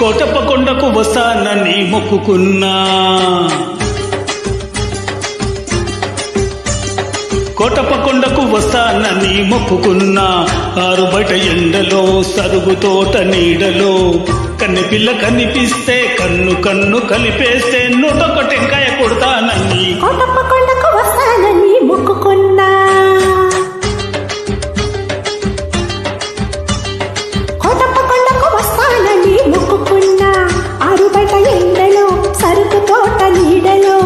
కోటప్పకొండకు వస్తానని మొక్కుకున్నా, కోటప్పకొండకు వస్తానని మొక్కుకున్నా. ఆరు బయట ఎండలో సరుగు తోట నీడలో కన్నె పిల్ల కనిపిస్తే కన్ను కన్ను కలిపేస్తే నూటొక్క టెంకాయ కొడతానని కోటప్పకొండకు వస్తానని మొక్కుకున్నా. కోటప్పకొండకు వస్తానని మొక్కుకున్నా. ఆరు బయట ఎండలో సరుకు తోట నీడలో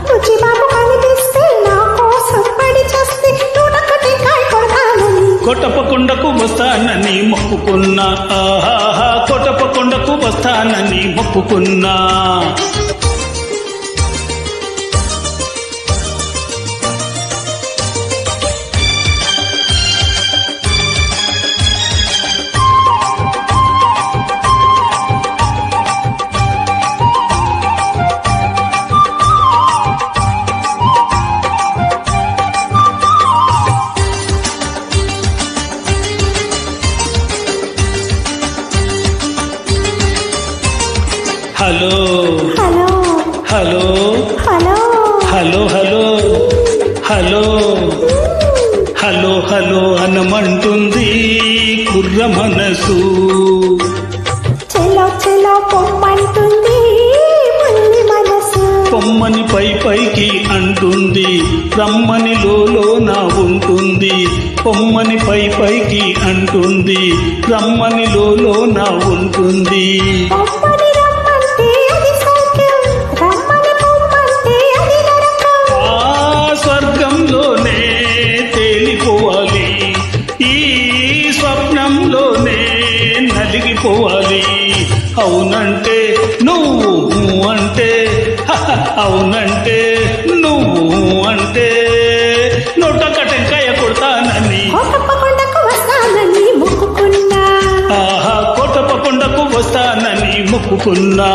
రుచి బాబు కనిపిస్తే నా కోసం పడి చేస్తే నూటొక్క టెంకాయ కొడతానని కోటప్పకొండకు వస్తానని మొక్కుకున్నా. ఆహాహా కోటప్పకొండకు వస్తానని మొక్కుకున్నా. Hello hello hello hello hello hello hello hello hello అనమంటుంది కుర్ర మనసు. చెలో చెలో పొమ్మంటుంది ముల్లి మనసు. పొమ్మని పై పైకి అంటుంది, రమ్మని లోన ఉంటుంది. పొమ్మని పై పైకి అంటుంది, రమ్మని లోన ఉంటుంది. పొమ్మని రమ్మంటే అది సౌఖ్యం, రమ్మని పొమ్మంటే అది నరకం. ఆ స్వర్గంలోనే తేలిపోవాలి, ఈ స్వప్నంలోనే నలిగిపోవాలి. అవునంటే నువ్వు అంటే, అవునంటే నువ్వు అంటే నూటొక్క టెంకాయ కొడతానని కోటప్పకొండకు వస్తానని మొక్కుకున్నా. ఆహా కోటప్పకొండకు వస్తానని మొక్కుకున్నా.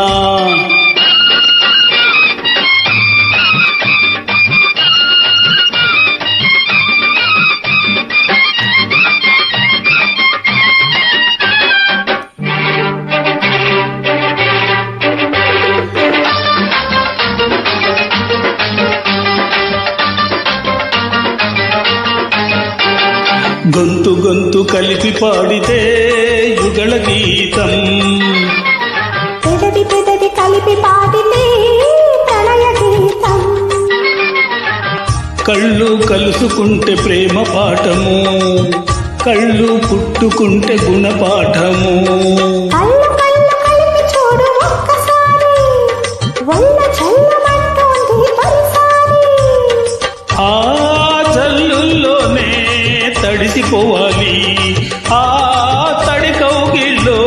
గొంతు గొంతు కలిపి పాడితే యుగళ గీతం, పెదవి పెదవి కలిపి పాడితే ప్రళయ గీతం. కళ్ళు కలుసుకుంటే ప్రేమ పాఠము, కళ్ళు పుట్టుకుంటే గుణపాఠము. కళ్ళు కళ్ళు కలిపి చూడు ఒక్కసారి, వల్ల చల్లమంటోంది తొలిసారి. ఆ జల్లుల్లోనే తడిసిపోవాలి, ఆ తడి కౌగిల్లో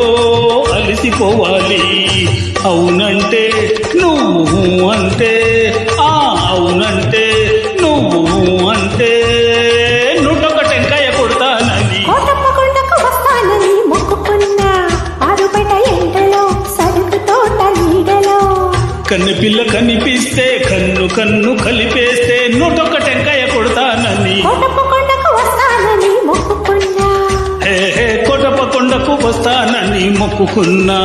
అలిసిపోవాలి. అవునంటే నువ్వు అంటే, ఆ అవునంటే నువ్వు అంటే నూటొక్క టెంకాయ కొడతానని కోటప్పకొండకు వస్తానని మొక్కుకున్నా. ఆరుబయట ఎండలో సరుకు తోట నీడలో కన్నె పిల్ల కనిపిస్తే కన్ను కన్ను కలిపేస్తే నూటొక్క టెంకాయ కొడతానని కోటప్పకొండకు వస్తానని మొక్కుకున్నా. హే హే కోటప్పకొండకు వస్తానని మొక్కుకున్నా.